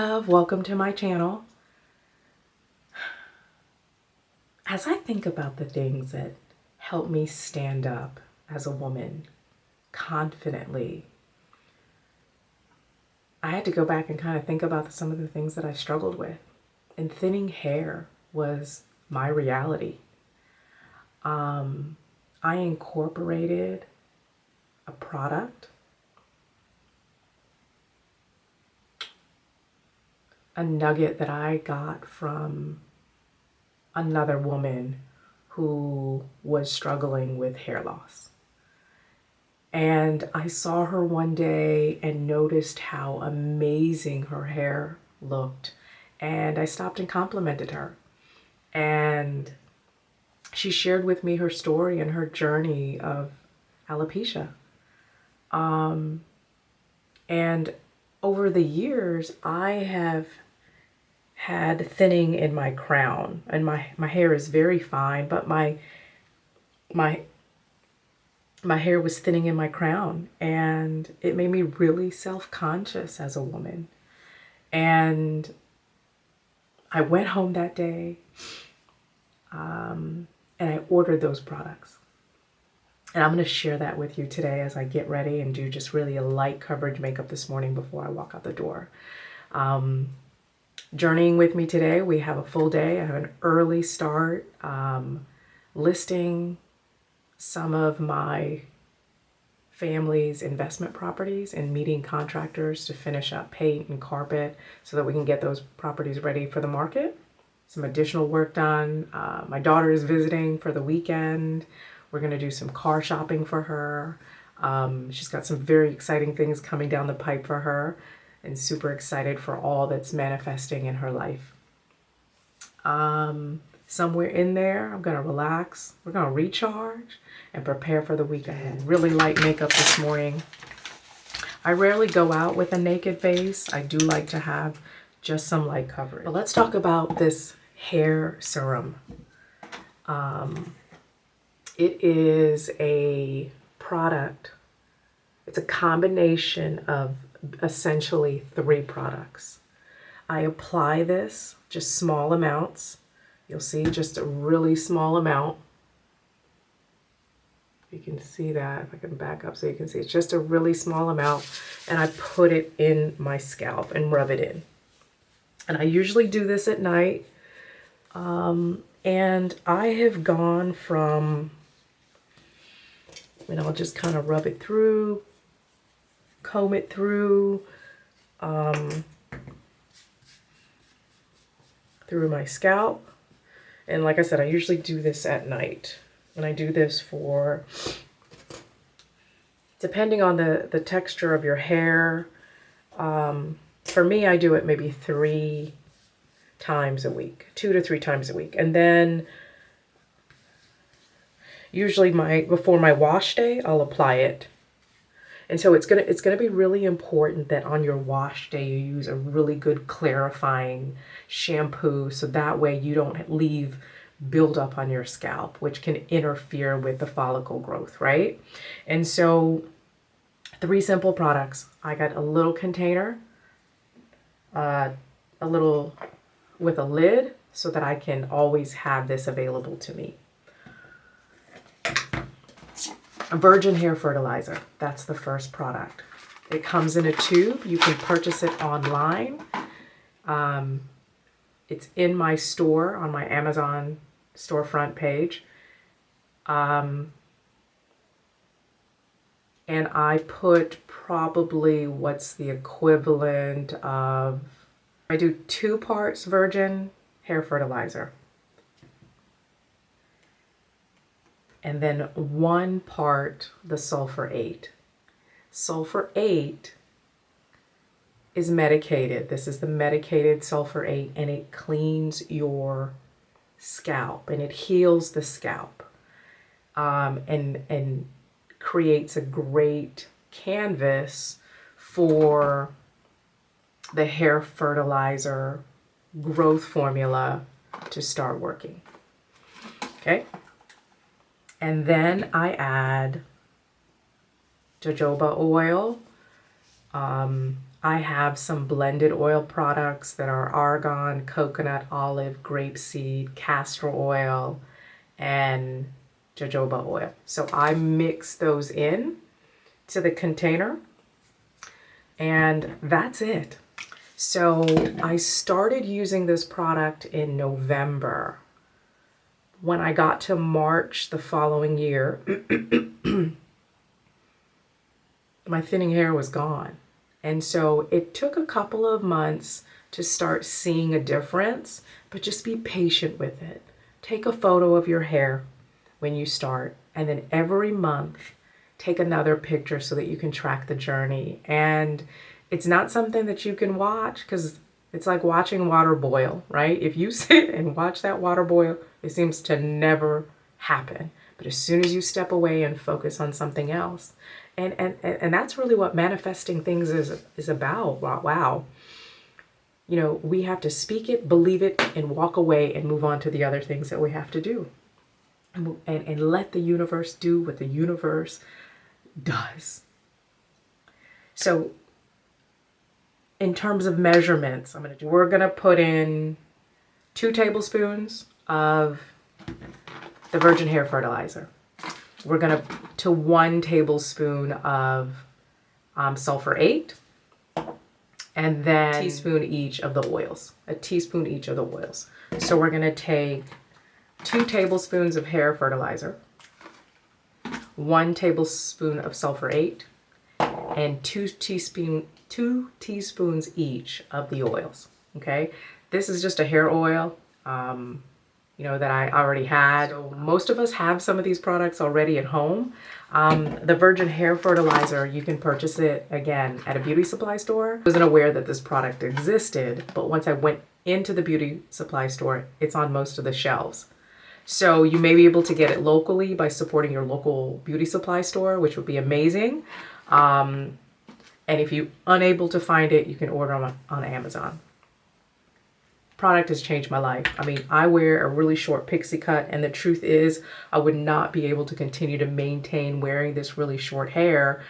love, welcome to my channel. As I think about the things that help me stand up as a woman confidently, I had to go back and kind of think about some of the things that I struggled with. And thinning hair was my reality. I incorporated a product, a nugget that I got from another woman who was struggling with hair loss. And I saw her one day and noticed how amazing her hair looked. And I stopped and complimented her. And she shared with me her story and her journey of alopecia. And over the years, I have had thinning in my crown, and my hair is very fine, but my hair was thinning in my crown, and it made me really self-conscious as a woman. And I went home that day, and I ordered those products. And I'm going to share that with you today as I get ready and do just really a light coverage makeup this morning before I walk out the door. Journeying with me today, we have a full day. I have an early start, listing some of my family's investment properties and meeting contractors to finish up paint and carpet so that we can get those properties ready for the market. Some additional work done. My daughter is visiting for the weekend. We're going to do some car shopping for her. She's got some very exciting things coming down the pipe for her, and super excited for all that's manifesting in her life. Somewhere in there, I'm going to relax. We're going to recharge and prepare for the week ahead. Really light makeup this morning. I rarely go out with a naked face. I do like to have just some light coverage. But let's talk about this hair serum. It is a product. It's a combination of essentially 3 products. I apply this just small amounts. You'll see just a really small amount. You can see that, if I can back up so you can see, it's just a really small amount, and I put it in my scalp and rub it in. And I usually do this at night. And I have gone from, and I'll just kind of rub it through, comb it through, through my scalp. And like I said, I usually do this at night. And I do this for, depending on the texture of your hair. For me, I do it maybe 3 times a week, 2 to 3 times a week. And then usually before my wash day, I'll apply it. And so it's gonna be really important that on your wash day you use a really good clarifying shampoo, so that way you don't leave buildup on your scalp, which can interfere with the follicle growth, right? And so 3 simple products. I got a little container, a little with a lid, so that I can always have this available to me. A virgin hair fertilizer, that's the first product. It comes in a tube. You can purchase it online. It's in my store on my Amazon storefront page. And I put probably what's the equivalent of, I do 2 parts virgin hair fertilizer. And then 1 part the sulfur 8. Sulfur 8 is medicated. This is the medicated sulfur 8, and it cleans your scalp and it heals the scalp, and creates a great canvas for the hair fertilizer growth formula to start working. Okay. And then I add jojoba oil. I have some blended oil products that are argan, coconut, olive, grapeseed, castor oil, and jojoba oil. So I mix those in to the container, and that's it. So I started using this product in November. When I got to March the following year, my thinning hair was gone. And so it took a couple of months to start seeing a difference, but just be patient with it. Take a photo of your hair when you start, and then every month take another picture so that you can track the journey. And it's not something that you can watch, because it's like watching water boil, right? If you sit and watch that water boil, it seems to never happen. But as soon as you step away and focus on something else, and that's really what manifesting things is about. Wow. You know, we have to speak it, believe it, and walk away and move on to the other things that we have to do. And let the universe do what the universe does. So in terms of measurements, we're gonna put in 2 tablespoons of the virgin hair fertilizer. We're gonna to 1 tablespoon of sulfur 8, and then a teaspoon each of the oils. A teaspoon each of the oils. So we're gonna take 2 tablespoons of hair fertilizer, 1 tablespoon of sulfur 8, and 2 teaspoons each of the oils. Okay, this is just a hair oil, you know, that I already had. So most of us have some of these products already at home. The virgin hair fertilizer, you can purchase it again at a beauty supply store. I wasn't aware that this product existed, but once I went into the beauty supply store, it's on most of the shelves. So you may be able to get it locally by supporting your local beauty supply store, which would be amazing. And if you're unable to find it, you can order on Amazon. Product has changed my life. I mean, I wear a really short pixie cut, and the truth is I would not be able to continue to maintain wearing this really short hair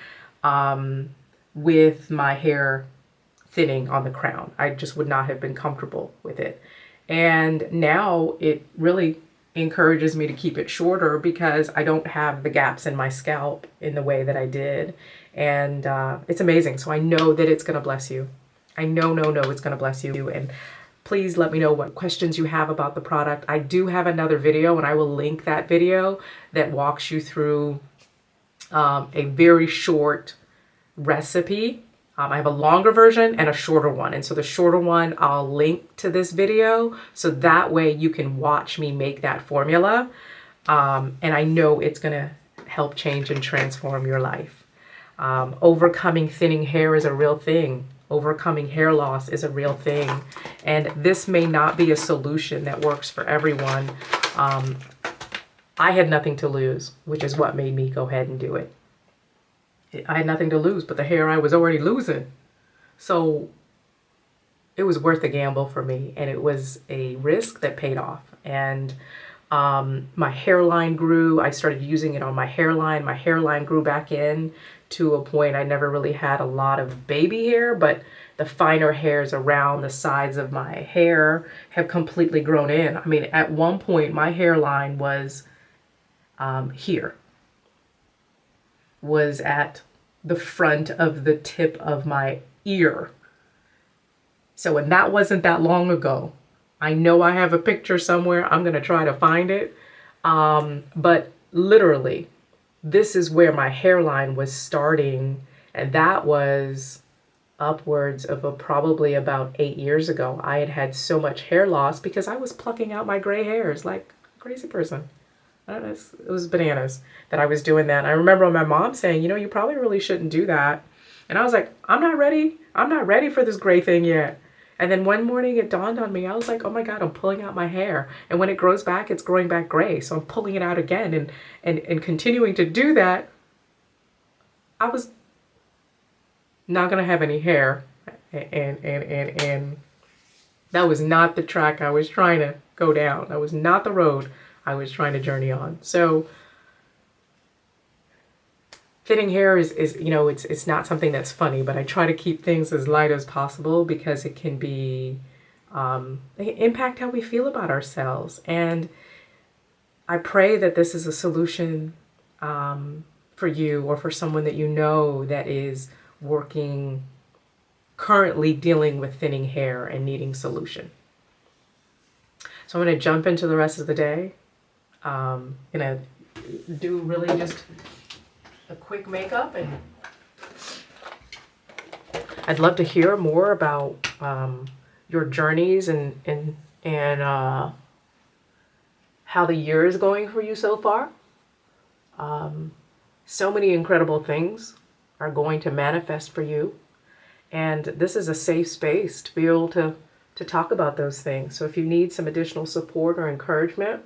with my hair thinning on the crown. I just would not have been comfortable with it. And now it really encourages me to keep it shorter because I don't have the gaps in my scalp in the way that I did. And it's amazing. So I know that it's going to bless you. I know it's going to bless you. And please let me know what questions you have about the product. I do have another video, and I will link that video that walks you through a very short recipe. I have a longer version and a shorter one. And so the shorter one, I'll link to this video. So that way you can watch me make that formula. And I know it's going to help change and transform your life. Overcoming thinning hair is a real thing. Overcoming hair loss is a real thing. And this may not be a solution that works for everyone. I had nothing to lose, which is what made me go ahead and do it. I had nothing to lose but the hair I was already losing. So it was worth the gamble for me, and it was a risk that paid off. And my hairline grew. I started using it on my hairline. My hairline grew back in to a point. I never really had a lot of baby hair, but the finer hairs around the sides of my hair have completely grown in. I mean, at one point, my hairline was here. Was at the front of the tip of my ear. So, and that wasn't that long ago. I know I have a picture somewhere. I'm going to try to find it. But literally, this is where my hairline was starting. And that was upwards of probably about 8 years ago. I had had so much hair loss because I was plucking out my gray hairs like a crazy person. I don't know, it was bananas that I was doing that. And I remember my mom saying, you know, you probably really shouldn't do that. And I was like, I'm not ready. I'm not ready for this gray thing yet. And then one morning it dawned on me. I was like, oh my God, I'm pulling out my hair. And when it grows back, it's growing back gray. So I'm pulling it out again and continuing to do that. I was not going to have any hair. And that was not the track I was trying to go down. That was not the road I was trying to journey on. So Thinning hair is you know, it's not something that's funny, but I try to keep things as light as possible because it can be impact how we feel about ourselves. And I pray that this is a solution for you or for someone that you know that is working, currently dealing with thinning hair and needing solution. So I'm going to jump into the rest of the day. Going to do really just a quick makeup, and I'd love to hear more about your journeys and how the year is going for you so far. So many incredible things are going to manifest for you, and this is a safe space to be able to talk about those things. So if you need some additional support or encouragement,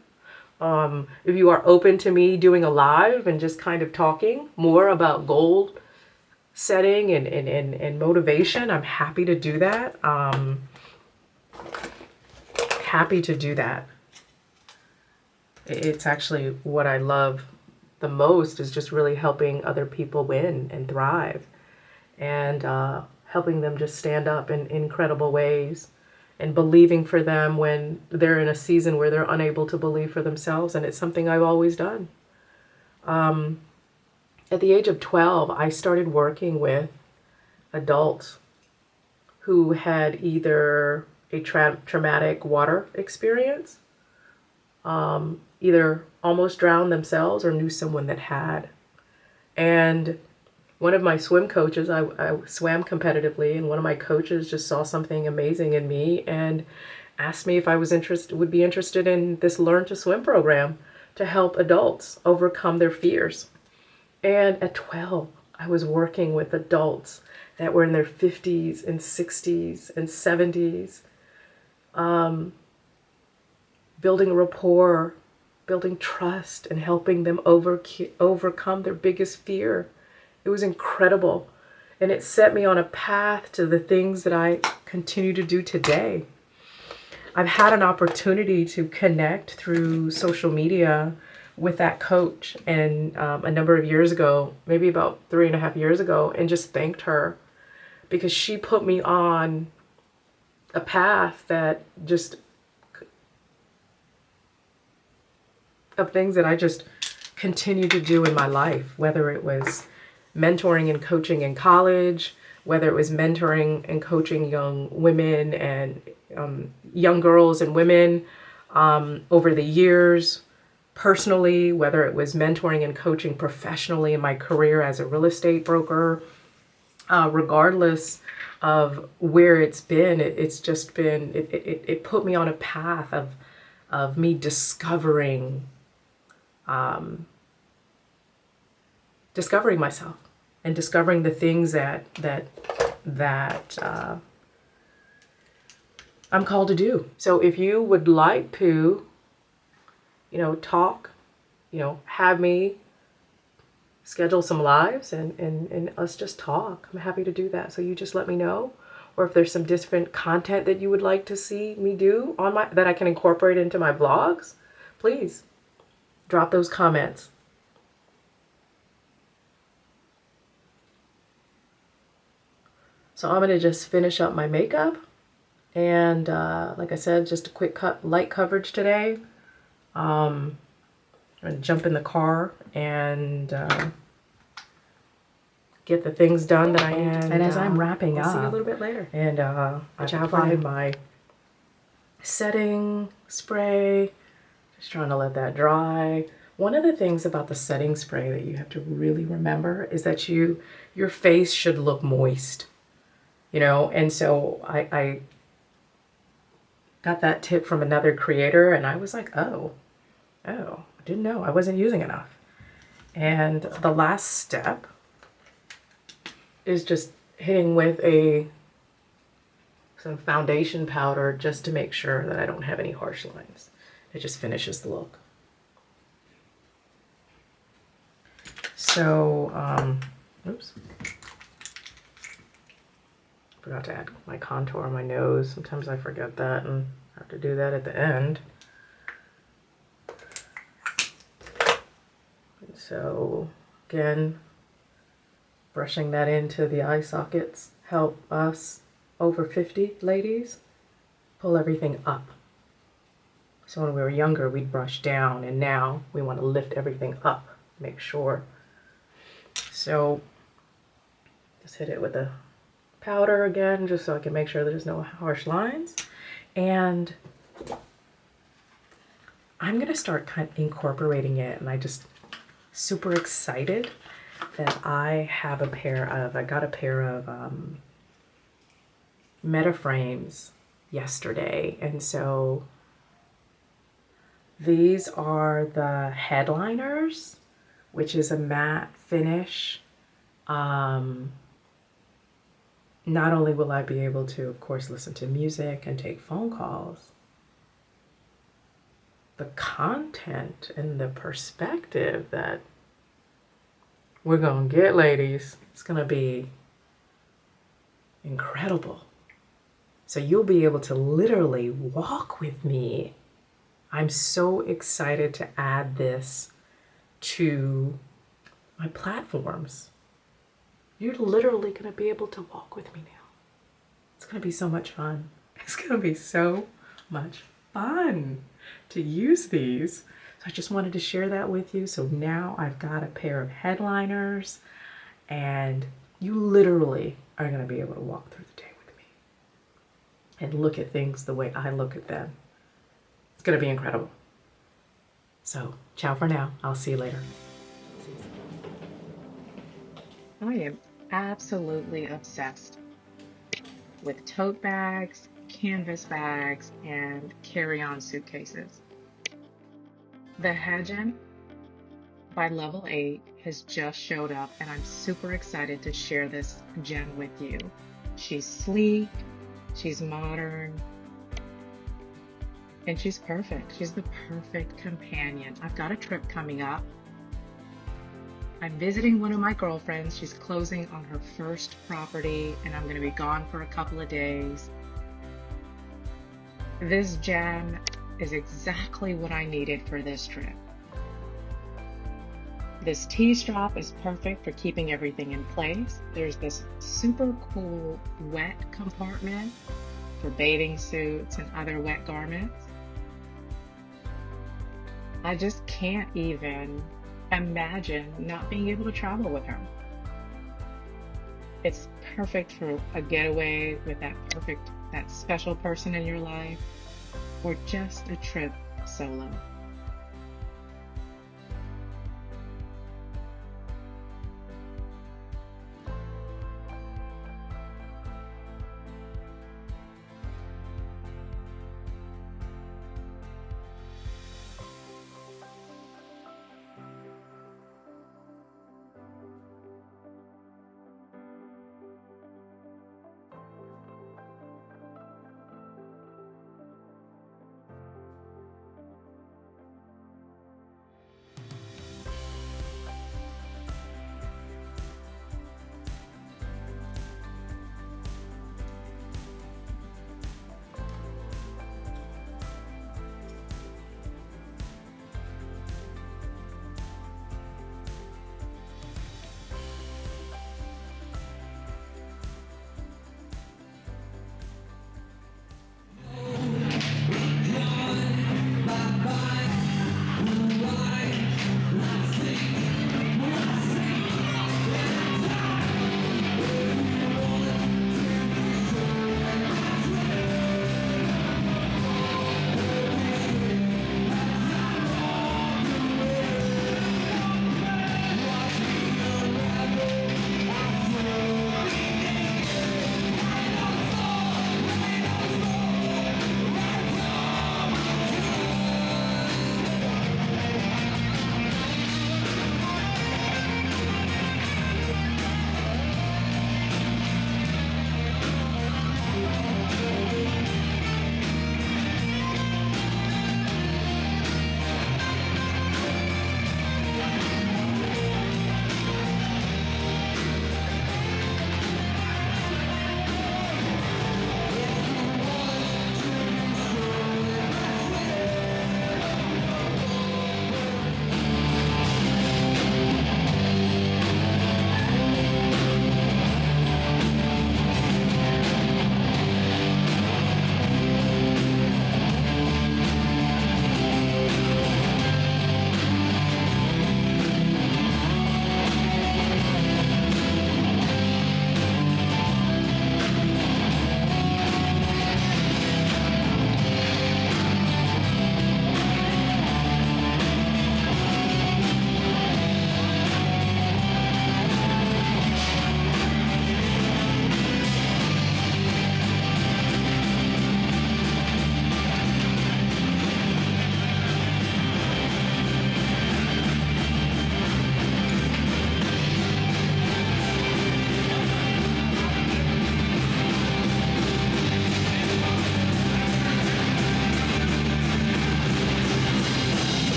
if you are open to me doing a live and just kind of talking more about goal setting and motivation, I'm happy to do that. Happy to do that. It's actually what I love the most, is just really helping other people win and thrive, and helping them just stand up in incredible ways, and believing for them when they're in a season where they're unable to believe for themselves. And it's something I've always done. At the age of 12, I started working with adults who had either a traumatic water experience, either almost drowned themselves or knew someone that had. And one of my swim coaches, I swam competitively, and one of my coaches just saw something amazing in me and asked me if I would be interested in this Learn to Swim program to help adults overcome their fears. And at 12, I was working with adults that were in their 50s and 60s and 70s, building rapport, building trust, and helping them overcome their biggest fear. It was incredible. And it set me on a path to the things that I continue to do today. I've had an opportunity to connect through social media with that coach, and a number of years ago, maybe about 3.5 years ago, and just thanked her because she put me on a path that just of things that I just continue to do in my life, whether it was mentoring and coaching in college, whether it was mentoring and coaching young women and young girls and women over the years, personally, whether it was mentoring and coaching professionally in my career as a real estate broker, regardless of where it's been, it's just been, it put me on a path of me discovering myself and discovering the things that I'm called to do. So if you would like to, talk, have me schedule some lives and us just talk, I'm happy to do that. So you just let me know. Or if there's some different content that you would like to see me do that I can incorporate into my vlogs, please drop those comments. So I'm going to just finish up my makeup. And like I said, just a quick light coverage today. I'm going to jump in the car and get the things done that I am. And as I'm wrapping up, I'll see you a little bit later. And I've applied my setting spray. Just trying to let that dry. One of the things about the setting spray that you have to really remember is that your face should look moist. And so I got that tip from another creator, and I was like, oh, I didn't know I wasn't using enough. And the last step is just hitting with some foundation powder just to make sure that I don't have any harsh lines. It just finishes the look. So, oops. Forgot to add my contour on my nose. Sometimes I forget that and have to do that at the end. And so again, brushing that into the eye sockets help us over 50 ladies pull everything up. So when we were younger, we'd brush down, and now we want to lift everything up, make sure. So just hit it with a powder again, just so I can make sure there's no harsh lines. And I'm gonna start kind of incorporating it, and I just super excited that I got a pair of Metaframes yesterday, and so these are the headliners, which is a matte finish. Not only will I be able to, of course, listen to music and take phone calls, the content and the perspective that we're gonna get, ladies, it's gonna be incredible. So you'll be able to literally walk with me. I'm so excited to add this to my platforms. You're literally gonna be able to walk with me now. It's gonna be so much fun. It's gonna be so much fun to use these. So I just wanted to share that with you. So now I've got a pair of headliners, and you literally are gonna be able to walk through the day with me and look at things the way I look at them. It's gonna be incredible. So ciao for now. I'll see you later. I am absolutely obsessed with tote bags, canvas bags, and carry-on suitcases. The Hajin by Level 8 has just showed up, and I'm super excited to share this gem with you. She's sleek, she's modern, and she's perfect. She's the perfect companion. I've got a trip coming up. I'm visiting one of my girlfriends. She's closing on her first property, and I'm going to be gone for a couple of days. This gem is exactly what I needed for this trip. This T-strap is perfect for keeping everything in place. There's this super cool wet compartment for bathing suits and other wet garments. I just can't even imagine not being able to travel with her. It's perfect for a getaway with that special person in your life, or just a trip solo.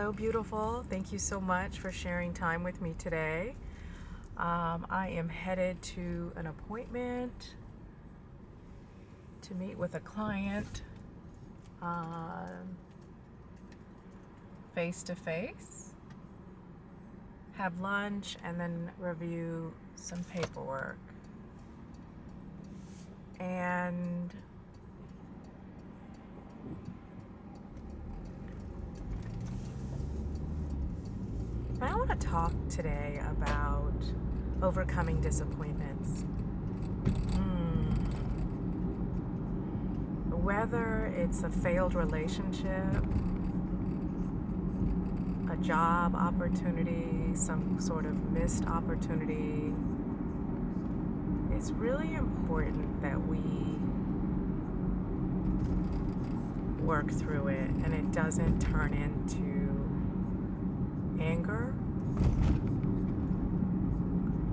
Hello, beautiful. Thank you so much for sharing time with me today. I am headed to an appointment to meet with a client face to face, have lunch, and then review some paperwork. And I want to talk today about overcoming disappointments. Whether it's a failed relationship, a job opportunity, some sort of missed opportunity, it's really important that we work through it and it doesn't turn into anger,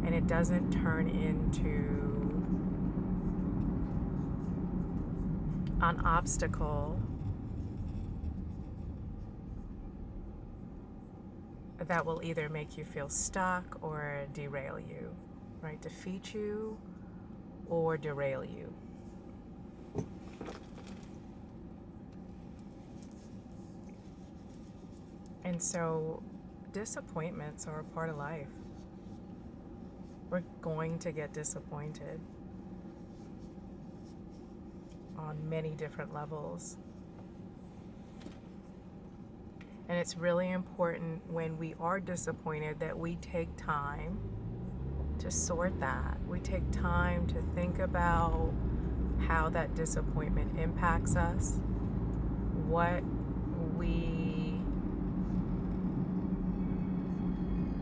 and it doesn't turn into an obstacle that will either make you feel stuck or derail you, right? Defeat you or derail you. And so disappointments are a part of life. We're going to get disappointed on many different levels. And it's really important when we are disappointed that we take time to sort that. We take time to think about how that disappointment impacts us, what we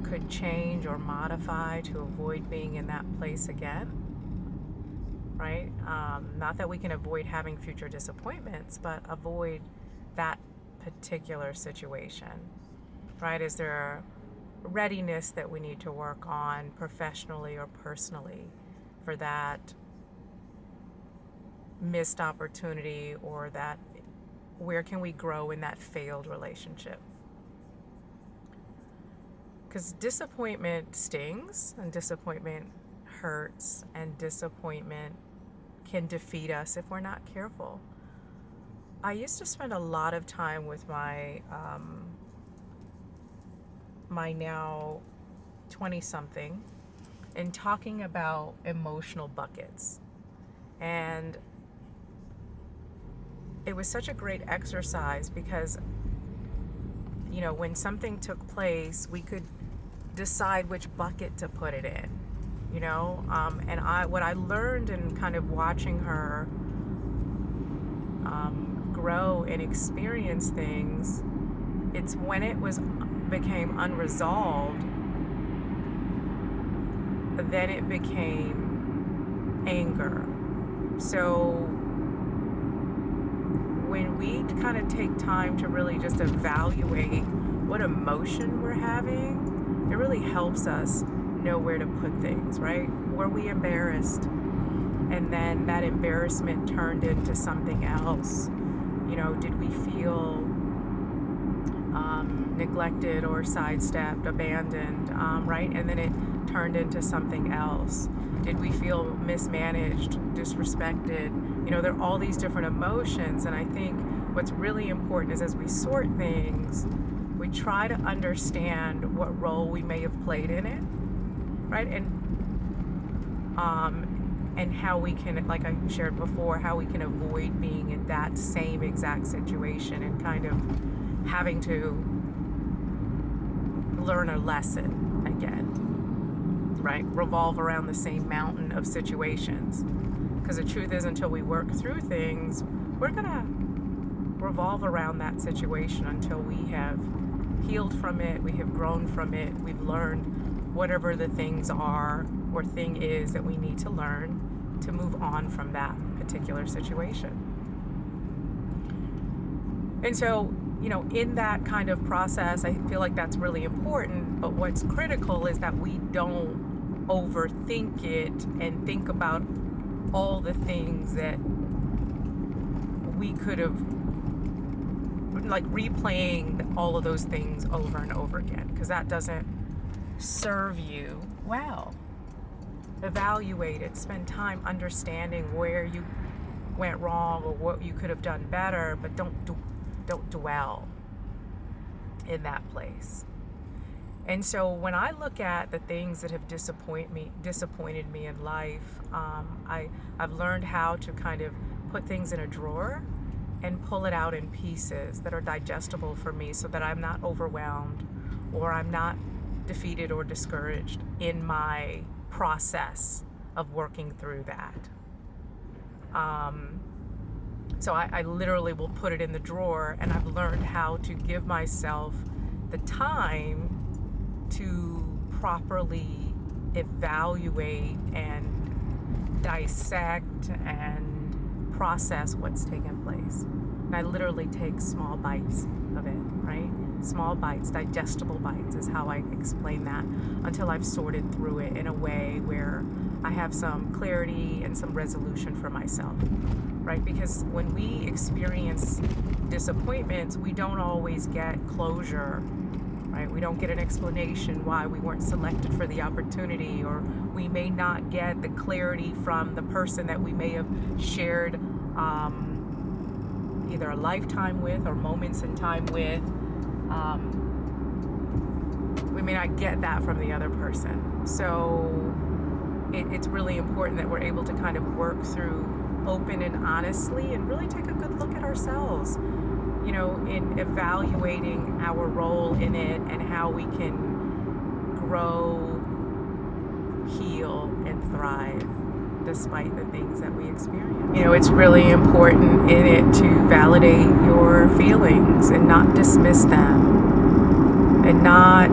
could change or modify to avoid being in that place again, right? Not that we can avoid having future disappointments, but avoid that particular situation, right? Is there a readiness that we need to work on professionally or personally for that missed opportunity, or that where can we grow in that failed relationship? Because disappointment stings, and disappointment hurts, and disappointment can defeat us if we're not careful. I used to spend a lot of time with my my now 20-something in talking about emotional buckets. And it was such a great exercise because, you know, when something took place, we could decide which bucket to put it in, you know. And what I learned in kind of watching her grow and experience things, it's when it became unresolved, then it became anger. So when we kind of take time to really just evaluate what emotion we're having, it really helps us know where to put things, right? Were we embarrassed? And then that embarrassment turned into something else. You know, did we feel neglected or sidestepped, abandoned, right? And then it turned into something else. Did we feel mismanaged, disrespected? You know, there are all these different emotions. And I think what's really important is as we sort things, we try to understand what role we may have played in it, right? And how we can, like I shared before, how we can avoid being in that same exact situation and kind of having to learn a lesson again, right? Revolve around the same mountain of situations. Because the truth is, until we work through things, we're gonna revolve around that situation until we have healed from it, we have grown from it, we've learned whatever the things are or thing is that we need to learn to move on from that particular situation. And so, you know, in that kind of process, I feel like that's really important. But what's critical is that we don't overthink it and think about all the things that we could have like replaying all of those things over and over again, because that doesn't serve you well. Evaluate it, spend time understanding where you went wrong or what you could have done better, but don't dwell in that place. And so when I look at the things that have disappointed me in life, I've learned how to kind of put things in a drawer and pull it out in pieces that are digestible for me, so that I'm not overwhelmed or I'm not defeated or discouraged in my process of working through that. So I literally will put it in the drawer, and I've learned how to give myself the time to properly evaluate and dissect and process what's taken place. And I literally take small bites of it, right? Small bites, digestible bites is how I explain that, until I've sorted through it in a way where I have some clarity and some resolution for myself, right? Because when we experience disappointments, we don't always get closure, right? We don't get an explanation why we weren't selected for the opportunity, or we may not get the clarity from the person that we may have shared either a lifetime with or moments in time with. We may not get that from the other person. So it's really important that we're able to kind of work through open and honestly, and really take a good look at ourselves, you know, in evaluating our role in it and how we can grow, heal, and thrive despite the things that we experience. You know, it's really important in it to validate your feelings and not dismiss them and not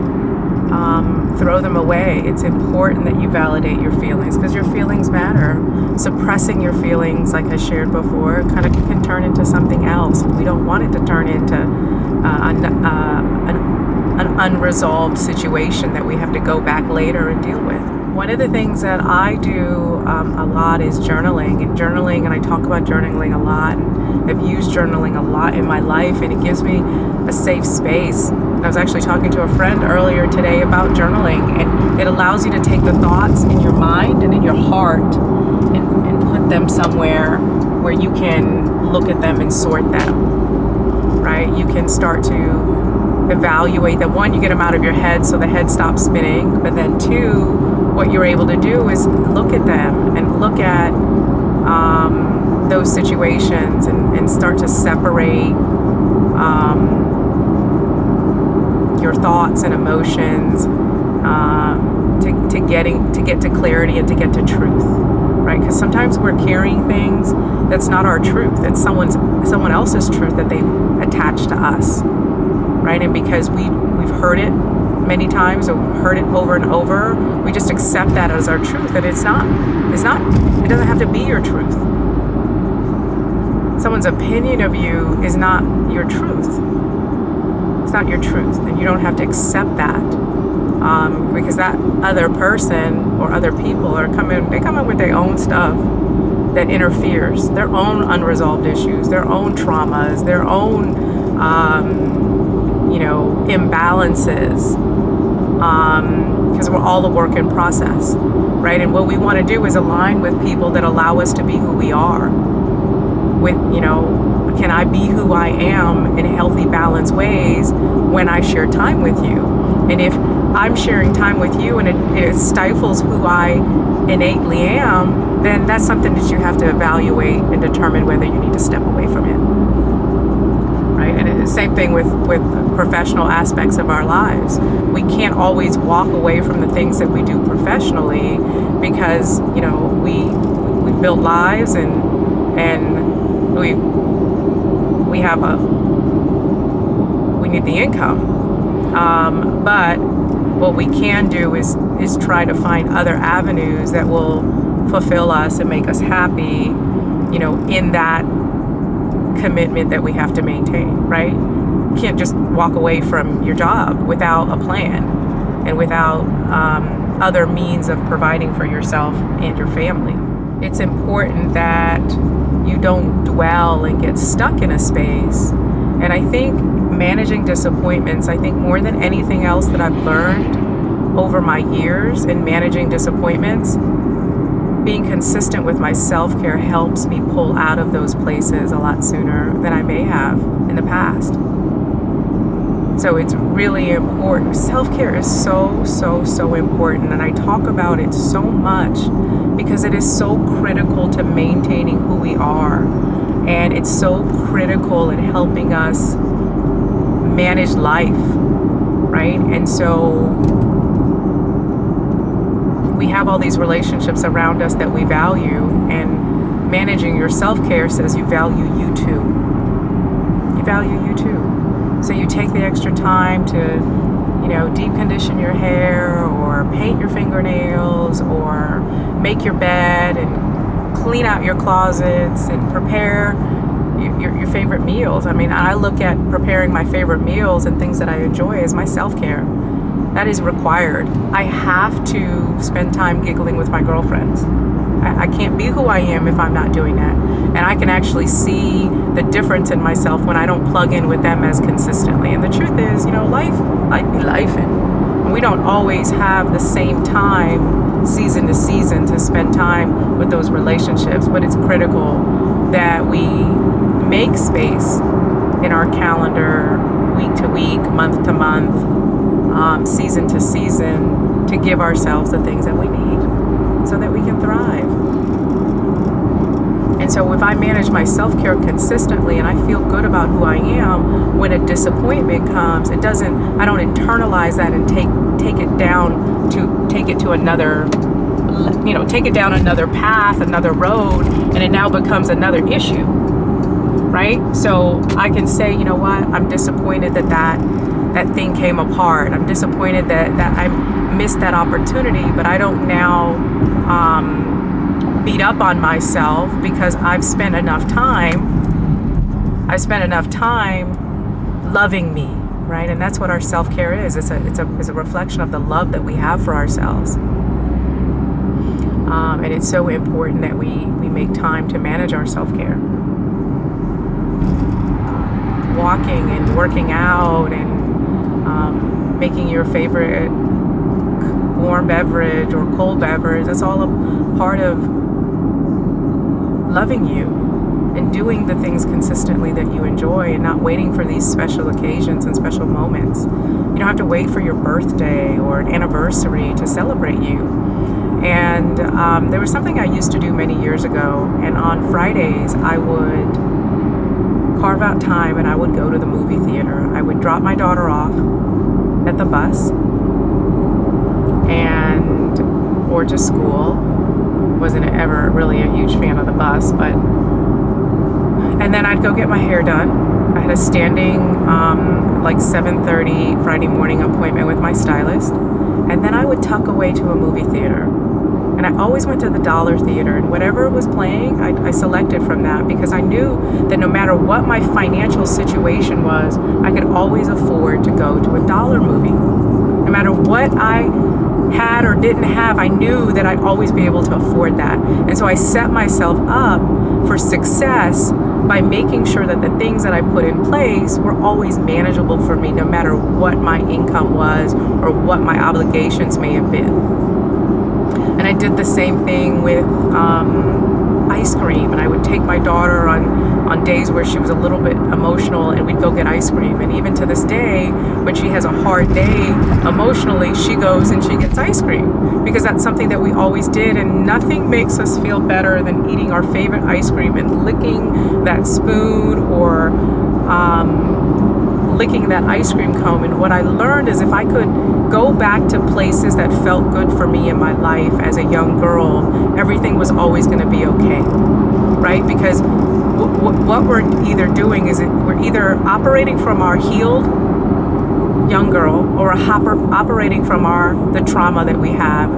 throw them away. It's important that you validate your feelings, because your feelings matter. Suppressing your feelings, like I shared before, kind of can turn into something else. We don't want it to turn into an unresolved situation that we have to go back later and deal with. One of the things that I do a lot is journaling. And I talk about journaling a lot, and I've used journaling a lot in my life, and it gives me a safe space. I was actually talking to a friend earlier today about journaling, and it allows you to take the thoughts in your mind and in your heart and put them somewhere where you can look at them and sort them, right? You can start to evaluate them. One, you get them out of your head so the head stops spinning, but then two, what you're able to do is look at them and look at those situations and start to separate your thoughts and emotions to get to clarity and to get to truth, right? Because sometimes we're carrying things that's not our truth. It's someone else's truth that they've attached to us, right? And because we've heard it many times, or heard it over and over, we just accept that as our truth, and it doesn't have to be your truth. Someone's opinion of you is not your truth. It's not your truth, and you don't have to accept that, because that other person or other people come in with their own stuff that interferes, their own unresolved issues, their own traumas, their own imbalances, because we're all a work in process, right? And what we want to do is align with people that allow us to be who we are. Can I be who I am in healthy, balanced ways when I share time with you? And if I'm sharing time with you and it stifles who I innately am, then that's something that you have to evaluate and determine whether you need to step away from it. Right? And it's the same thing with professional aspects of our lives. We can't always walk away from the things that we do professionally, because we build lives and we need the income. But what we can do is try to find other avenues that will fulfill us and make us happy, in that commitment that we have to maintain, right? You can't just walk away from your job without a plan and without other means of providing for yourself and your family. It's important that you don't dwell and get stuck in a space And I think managing disappointments, I think more than anything else that I've learned over my years in managing disappointments, being consistent with my self-care helps me pull out of those places a lot sooner than I may have in the past. So it's really important. Self-care is so, so, so important. And I talk about it so much because it is so critical to maintaining who we are. And it's so critical in helping us manage life, right? And so we have all these relationships around us that we value, and managing your self-care says you value you too. You value you too. So you take the extra time to, deep condition your hair, or paint your fingernails, or make your bed and clean out your closets and prepare your favorite meals. I mean, I look at preparing my favorite meals and things that I enjoy as my self-care. That is required. I have to spend time giggling with my girlfriends. I can't be who I am if I'm not doing that. And I can actually see the difference in myself when I don't plug in with them as consistently. And the truth is, life be lifing. We don't always have the same time, season to season, to spend time with those relationships. But it's critical that we make space in our calendar, week to week, month to month, season to season, to give ourselves the things that we need so that we can thrive. And so if I manage my self-care consistently and I feel good about who I am, when a disappointment comes, I don't internalize that and take it down to another, take it down another path, another road, and it now becomes another issue, right? So I can say, you know what, I'm disappointed that thing came apart. I'm disappointed that I missed that opportunity, but I don't now beat up on myself because I've spent enough time loving me, right? And that's what our self-care is. It's a reflection of the love that we have for ourselves. And it's so important that we make time to manage our self-care. Walking and working out and making your favorite warm beverage or cold beverage, that's all a part of loving you and doing the things consistently that you enjoy, and not waiting for these special occasions and special moments. You don't have to wait for your birthday or an anniversary to celebrate you. And there was something I used to do many years ago, and on Fridays I would carve out time and I would go to the movie theater. I would drop my daughter off at the bus or to school. Wasn't ever really a huge fan of the bus, and then I'd go get my hair done. I had a standing 7:30 Friday morning appointment with my stylist, and then I would tuck away to a movie theater. And I always went to the dollar theater, and whatever was playing, I selected from that, because I knew that no matter what my financial situation was, I could always afford to go to a dollar movie. No matter what I had or didn't have, I knew that I'd always be able to afford that. And so I set myself up for success by making sure that the things that I put in place were always manageable for me, no matter what my income was or what my obligations may have been. And I did the same thing with ice cream, and I would take my daughter on days where she was a little bit emotional, and we'd go get ice cream. And even to this day, when she has a hard day emotionally, she goes and she gets ice cream, because that's something that we always did. And nothing makes us feel better than eating our favorite ice cream and licking that spoon, or licking that ice cream cone. And what I learned is, if I could go back to places that felt good for me in my life as a young girl, everything was always going to be okay, right? Because what we're either doing is we're either operating from our healed young girl, or operating from the trauma that we have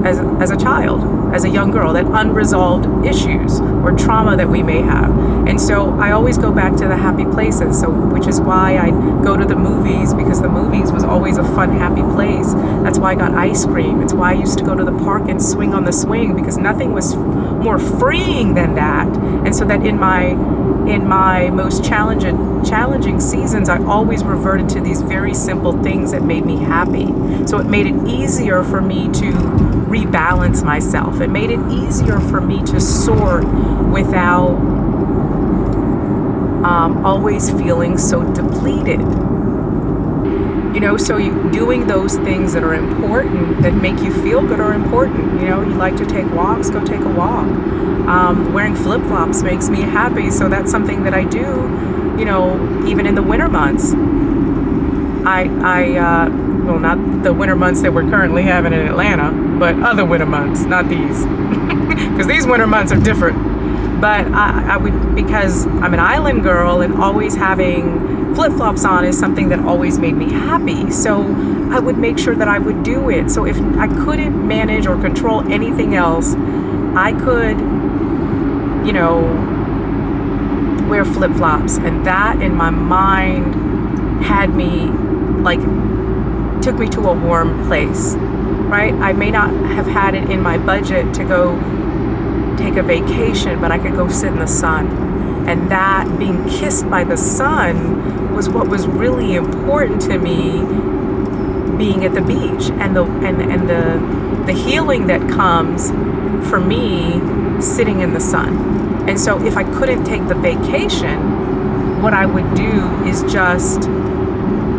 as a child, as a young girl, that unresolved issues or trauma that we may have. And so I always go back to the happy places, which is why I go to the movies, because the movies was always a fun, happy place. That's why I got ice cream. It's why I used to go to the park and swing on the swing, because nothing was more freeing than that. And so that in my in my most challenging seasons, I always reverted to these very simple things that made me happy. So it made it easier for me to rebalance myself. It made it easier for me to sort without always feeling so depleted. So doing those things that are important, that make you feel good, are important. You like to take walks, go take a walk. Wearing flip-flops makes me happy, so that's something that I do, even in the winter months. Well, not the winter months that we're currently having in Atlanta, but other winter months, not these. Because these winter months are different. But I would, because I'm an island girl, and always having flip-flops on is something that always made me happy. So I would make sure that I would do it. So if I couldn't manage or control anything else, I could, wear flip-flops. And that in my mind had me, took me to a warm place, right? I may not have had it in my budget to go take a vacation, but I could go sit in the sun. And that being kissed by the sun was what was really important to me, being at the beach, and the healing that comes for me sitting in the sun. And so if I couldn't take the vacation, what I would do is just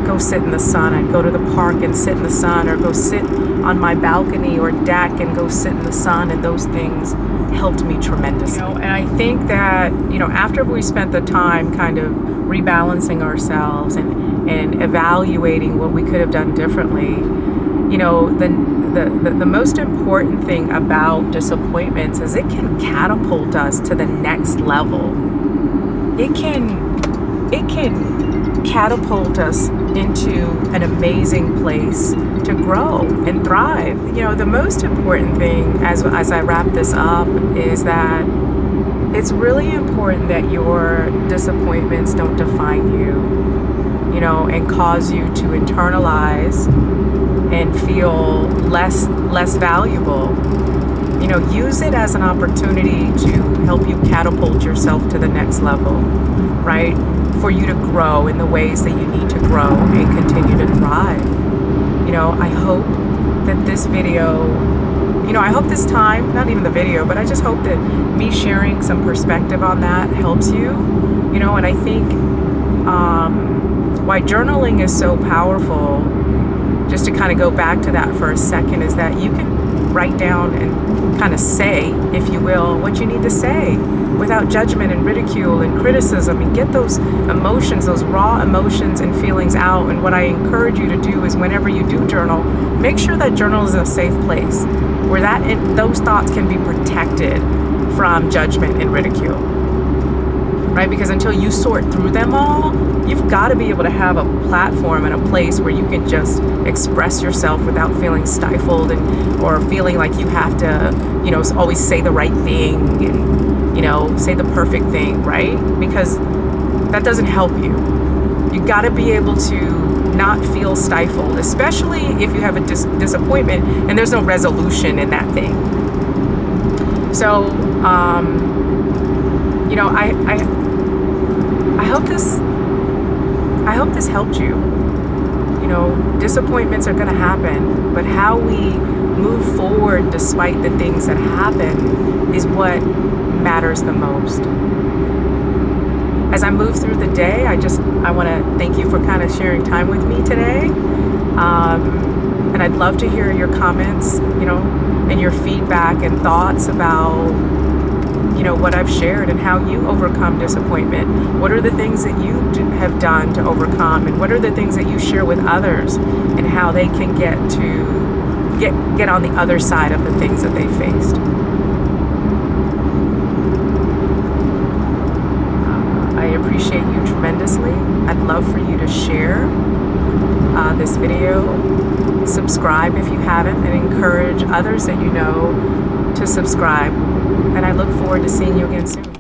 go sit in the sun. I'd go to the park and sit in the sun, or go sit on my balcony or deck and go sit in the sun, and those things helped me tremendously. And I think that, after we spent the time kind of rebalancing ourselves and evaluating what we could have done differently, the most important thing about disappointments is it can catapult us to the next level. It can catapult us into an amazing place to grow and thrive. The most important thing as I wrap this up is that it's really important that your disappointments don't define you, and cause you to internalize and feel less valuable. Use it as an opportunity to help you catapult yourself to the next level, right? For you to grow in the ways that you need to grow and continue to thrive. I hope that this video, I hope this time, not even the video, but I just hope that me sharing some perspective on that helps you. And I think why journaling is so powerful, just to kind of go back to that for a second, is that you can write down and kind of say, if you will, what you need to say without judgment and ridicule and criticism, and get those emotions, those raw emotions and feelings out. And what I encourage you to do is, whenever you do journal, make sure that journal is a safe place where those thoughts can be protected from judgment and ridicule, right? Because until you sort through them all, you've got to be able to have a platform and a place where you can just express yourself without feeling stifled or feeling like you have to, always say the right thing and, say the perfect thing, right? Because that doesn't help you. You got to be able to not feel stifled, especially if you have a disappointment and there's no resolution in that thing. So, I hope this helped you. Disappointments are going to happen, but how we move forward despite the things that happen is what matters the most. As I move through the day, I want to thank you for kind of sharing time with me today. And I'd love to hear your comments, and your feedback and thoughts about, what I've shared and how you overcome disappointment. What are the things that you have done to overcome, and what are the things that you share with others, and how they can get on the other side of the things that they faced. I appreciate you tremendously. I'd love for you to share this video, subscribe if you haven't, and encourage others that you know to subscribe. And I look forward to seeing you again soon.